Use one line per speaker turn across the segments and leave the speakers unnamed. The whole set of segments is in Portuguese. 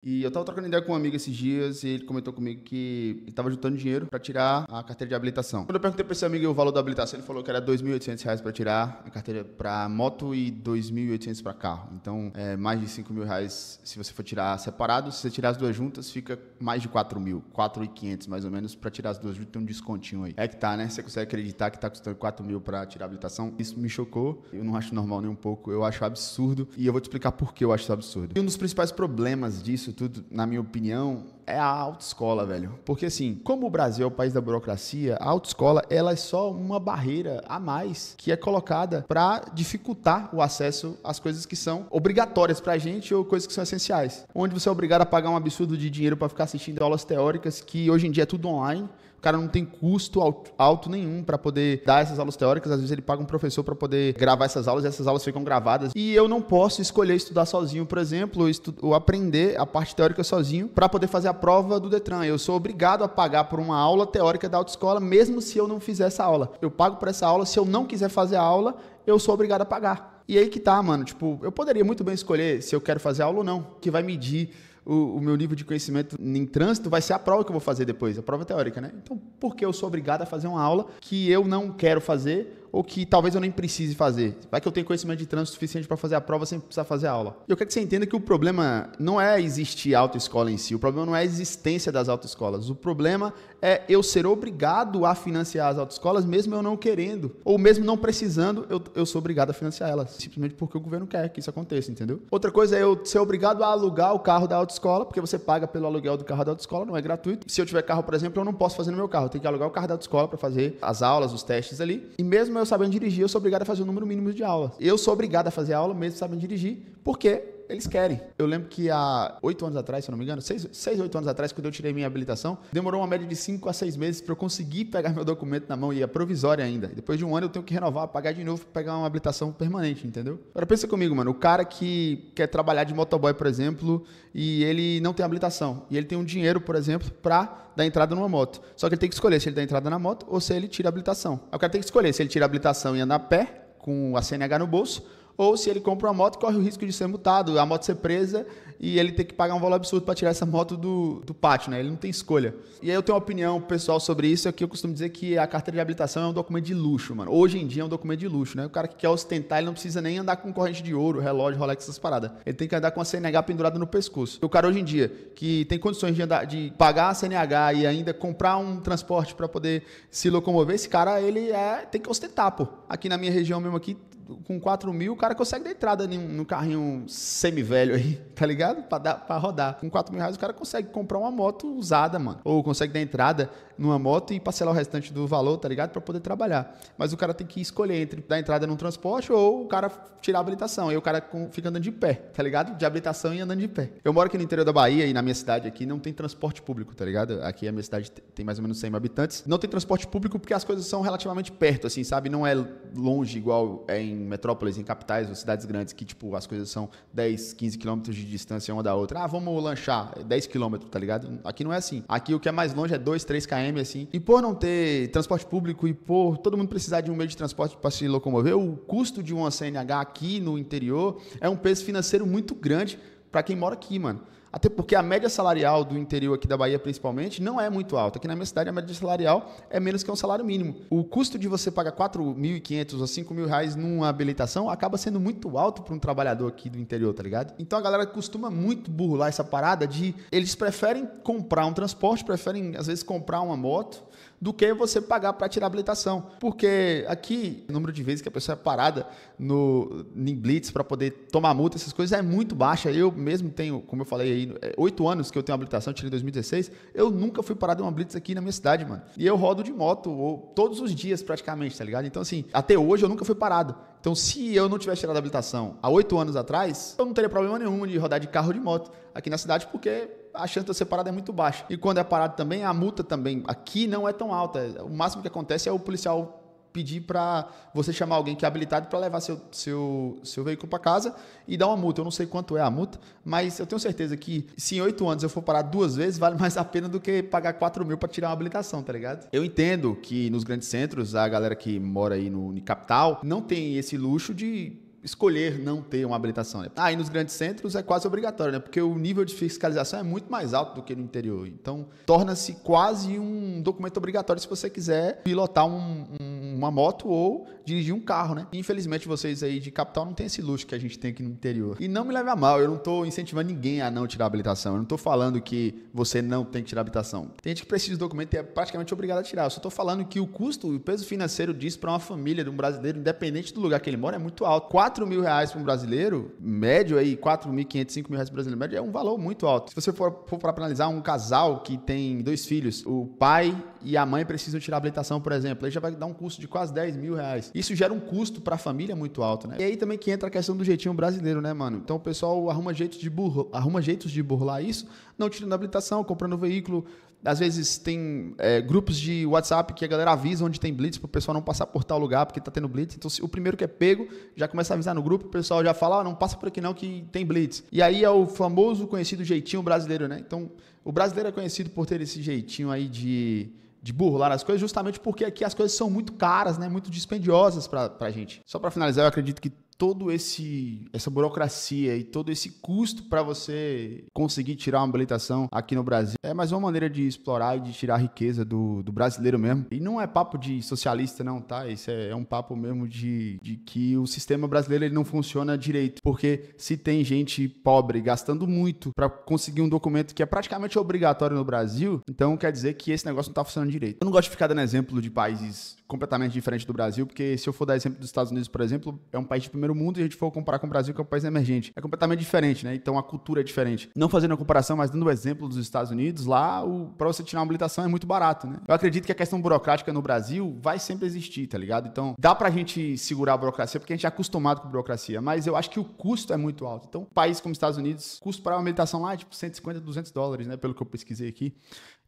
E eu tava trocando ideia com um amigo esses dias e ele comentou comigo que ele tava juntando dinheiro pra tirar a carteira de habilitação. Quando eu perguntei pra esse amigo o valor da habilitação, ele falou que era R$ 2.800 pra tirar a carteira pra moto e 2.800 pra carro. Então, é mais de R$ 5.000 se você for tirar separado. Se você tirar as duas juntas, fica mais de 4.000, 4.500 mais ou menos. Pra tirar as duas juntas tem um descontinho aí. É que tá, né? Você consegue acreditar que tá custando 4.000 pra tirar a habilitação? Isso me chocou. Eu não acho normal nem um pouco. Eu acho absurdo. E eu vou te explicar por que eu acho isso absurdo. E um dos principais problemas disso tudo, na minha opinião, é a autoescola, velho. Porque assim, como o Brasil é o país da burocracia, a autoescola, ela é só uma barreira a mais que é colocada para dificultar o acesso às coisas que são obrigatórias pra gente ou coisas que são essenciais. Onde você é obrigado a pagar um absurdo de dinheiro para ficar assistindo aulas teóricas que hoje em dia é tudo online. O cara não tem custo alto nenhum para poder dar essas aulas teóricas. Às vezes ele paga um professor para poder gravar essas aulas e essas aulas ficam gravadas. E eu não posso escolher estudar sozinho, por exemplo, ou aprender a parte teórica sozinho para poder fazer a prova do Detran. Eu sou obrigado a pagar por uma aula teórica da autoescola, mesmo se eu não fizer essa aula. Eu pago por essa aula. Se eu não quiser fazer a aula, eu sou obrigado a pagar. E aí que tá, mano. Tipo, eu poderia muito bem escolher se eu quero fazer aula ou não, que vai medir o meu nível de conhecimento em trânsito vai ser a prova que eu vou fazer depois, a prova teórica, né? Então, por que eu sou obrigado a fazer uma aula que eu não quero fazer ou que talvez eu nem precise fazer? Vai que eu tenho conhecimento de trânsito suficiente para fazer a prova sem precisar fazer a aula. E eu quero que você entenda que o problema não é existir autoescola em si, o problema não é a existência das autoescolas, o problema é eu ser obrigado a financiar as autoescolas mesmo eu não querendo, ou mesmo não precisando, eu sou obrigado a financiar elas, simplesmente porque o governo quer que isso aconteça, entendeu? Outra coisa é eu ser obrigado a alugar o carro da autoescola, porque você paga pelo aluguel do carro da autoescola, não é gratuito. Se eu tiver carro, por exemplo, eu não posso fazer no meu carro, eu tenho que alugar o carro da autoescola para fazer as aulas, os testes ali, e mesmo eu sabendo dirigir, eu sou obrigado a fazer o número mínimo de aulas. Eu sou obrigado a fazer aula mesmo sabendo dirigir, porque eles querem. Eu lembro que há 8 anos atrás, se eu não me engano, 6, 8 anos atrás, quando eu tirei minha habilitação, demorou uma média de 5 a 6 meses para eu conseguir pegar meu documento na mão, e é provisória ainda. Depois de um ano eu tenho que renovar, pagar de novo para pegar uma habilitação permanente, entendeu? Agora pensa comigo, mano, o cara que quer trabalhar de motoboy, por exemplo, e ele não tem habilitação, e ele tem um dinheiro, por exemplo, para dar entrada numa moto. Só que ele tem que escolher se ele dá entrada na moto ou se ele tira a habilitação. Aí o cara tem que escolher se ele tira a habilitação e anda a pé, com a CNH no bolso, ou se ele compra uma moto, corre o risco de ser multado, a moto ser presa e ele ter que pagar um valor absurdo para tirar essa moto do pátio, né? Ele não tem escolha. E aí eu tenho uma opinião pessoal sobre isso, é que eu costumo dizer que a carteira de habilitação é um documento de luxo, mano. Hoje em dia é um documento de luxo, né? O cara que quer ostentar, ele não precisa nem andar com corrente de ouro, relógio, Rolex, essas paradas. Ele tem que andar com a CNH pendurada no pescoço. O cara hoje em dia, que tem condições de pagar a CNH e ainda comprar um transporte para poder se locomover, esse cara, ele tem que ostentar, pô. Aqui na minha região mesmo aqui, com 4.000, o cara consegue dar entrada no carrinho semi-velho aí, tá ligado? Pra rodar. Com R$ 4.000, o cara consegue comprar uma moto usada, mano. Ou consegue dar entrada numa moto e parcelar o restante do valor, tá ligado? Pra poder trabalhar. Mas o cara tem que escolher entre dar entrada num transporte ou o cara tirar a habilitação. Aí o cara fica andando de pé, tá ligado? De habilitação e andando de pé. Eu moro aqui no interior da Bahia e na minha cidade aqui não tem transporte público, tá ligado? Aqui a minha cidade tem mais ou menos 100 mil habitantes. Não tem transporte público porque as coisas são relativamente perto, assim, sabe? Não é longe igual é em metrópoles, em capitais ou cidades grandes que, tipo, as coisas são 10, 15 quilômetros de distância uma da outra. Ah, vamos lanchar, 10 quilômetros, tá ligado? Aqui não é assim. Aqui o que é mais longe é 2, 3 km, assim. E por não ter transporte público e por todo mundo precisar de um meio de transporte para se locomover, o custo de uma CNH aqui no interior é um peso financeiro muito grande para quem mora aqui, mano. Até porque a média salarial do interior aqui da Bahia, principalmente, não é muito alta. Aqui na minha cidade, a média salarial é menos que um salário mínimo. O custo de você pagar R$ 4.500 ou R$ 5.000 numa habilitação acaba sendo muito alto para um trabalhador aqui do interior, tá ligado? Então a galera costuma muito burlar essa parada de... Eles preferem comprar um transporte, preferem, às vezes, comprar uma moto, do que você pagar para tirar a habilitação. Porque aqui, o número de vezes que a pessoa é parada em blitz para poder tomar multa, essas coisas é muito baixa. Eu mesmo tenho, como eu falei aí, 8 anos que eu tenho habilitação, tirei em 2016, eu nunca fui parado em uma blitz aqui na minha cidade, mano. E eu rodo de moto todos os dias praticamente, tá ligado? Então assim, até hoje eu nunca fui parado. Então se eu não tivesse tirado a habilitação há 8 anos atrás, eu não teria problema nenhum de rodar de carro ou de moto aqui na cidade, porque a chance de eu ser parado é muito baixa. E quando é parado também, a multa também aqui não é tão alta. O máximo que acontece é o policial pedir para você chamar alguém que é habilitado para levar seu veículo para casa e dar uma multa. Eu não sei quanto é a multa, mas eu tenho certeza que se em 8 anos eu for parar 2 vezes, vale mais a pena do que pagar 4.000 para tirar uma habilitação, tá ligado? Eu entendo que nos grandes centros, a galera que mora aí no capital não tem esse luxo de escolher não ter uma habilitação, né? E nos grandes centros é quase obrigatório, né? Porque o nível de fiscalização é muito mais alto do que no interior. Então, torna-se quase um documento obrigatório se você quiser pilotar uma moto ou dirigir um carro, né? Infelizmente, vocês aí de capital não tem esse luxo que a gente tem aqui no interior. E não me leve a mal, eu não tô incentivando ninguém a não tirar a habilitação. Eu não tô falando que você não tem que tirar a habilitação. Tem gente que precisa de documento e é praticamente obrigado a tirar. Eu só tô falando que o custo e o peso financeiro disso para uma família de um brasileiro, independente do lugar que ele mora, é muito alto. R$4.000 para um brasileiro, médio aí, 4.500, 5.000 reais para um brasileiro médio, é um valor muito alto. Se você for para analisar um casal que tem 2 filhos, o pai e a mãe precisam tirar a habilitação, por exemplo, aí já vai dar um custo de quase R$10.000. Isso gera um custo para a família muito alto, né? E aí também que entra a questão do jeitinho brasileiro, né, mano? Então o pessoal arruma jeitos de burlar isso, não tirando a habilitação, comprando o veículo. Às vezes tem grupos de WhatsApp que a galera avisa onde tem blitz para o pessoal não passar por tal lugar porque tá tendo blitz. Então, o primeiro que é pego já começa a avisar no grupo, o pessoal já fala, não passa por aqui não que tem blitz. E aí é o famoso conhecido jeitinho brasileiro, né? Então, o brasileiro é conhecido por ter esse jeitinho aí de burlar as coisas, justamente porque aqui as coisas são muito caras, né? Muito dispendiosas pra gente. Só para finalizar, eu acredito que todo essa burocracia e todo esse custo para você conseguir tirar uma habilitação aqui no Brasil é mais uma maneira de explorar e de tirar a riqueza do brasileiro mesmo. E não é papo de socialista não, tá? Isso é um papo mesmo de que o sistema brasileiro ele não funciona direito. Porque se tem gente pobre gastando muito para conseguir um documento que é praticamente obrigatório no Brasil, então quer dizer que esse negócio não tá funcionando direito. Eu não gosto de ficar dando exemplo de países completamente diferentes do Brasil, porque se eu for dar exemplo dos Estados Unidos, por exemplo, é um país de primeiro mundo e a gente for comparar com o Brasil, que é um país emergente. É completamente diferente, né? Então a cultura é diferente. Não fazendo a comparação, mas dando o exemplo dos Estados Unidos, lá para você tirar uma habilitação é muito barato, né? Eu acredito que a questão burocrática no Brasil vai sempre existir, tá ligado? Então dá pra gente segurar a burocracia, porque a gente é acostumado com a burocracia, mas eu acho que o custo é muito alto. Então, país como Estados Unidos, custo para uma habilitação lá é tipo $150, $200, né? Pelo que eu pesquisei aqui.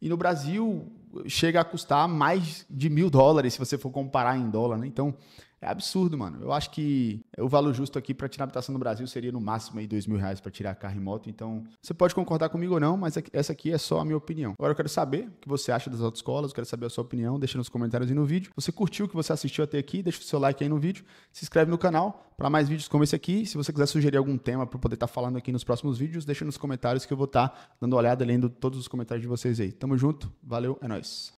E no Brasil chega a custar mais de $1.000 se você for comparar em dólar, né? Então é absurdo, mano. Eu acho que o valor justo aqui para tirar habilitação no Brasil seria no máximo aí R$2.000 para tirar carro e moto. Então você pode concordar comigo ou não, mas essa aqui é só a minha opinião. Agora eu quero saber o que você acha das autoescolas, eu quero saber a sua opinião, deixa nos comentários aí no vídeo. Se você curtiu o que você assistiu até aqui, deixa o seu like aí no vídeo, se inscreve no canal para mais vídeos como esse aqui. Se você quiser sugerir algum tema para poder estar falando aqui nos próximos vídeos, deixa nos comentários que eu vou estar dando uma olhada, lendo todos os comentários de vocês aí. Tamo junto, valeu, é nóis.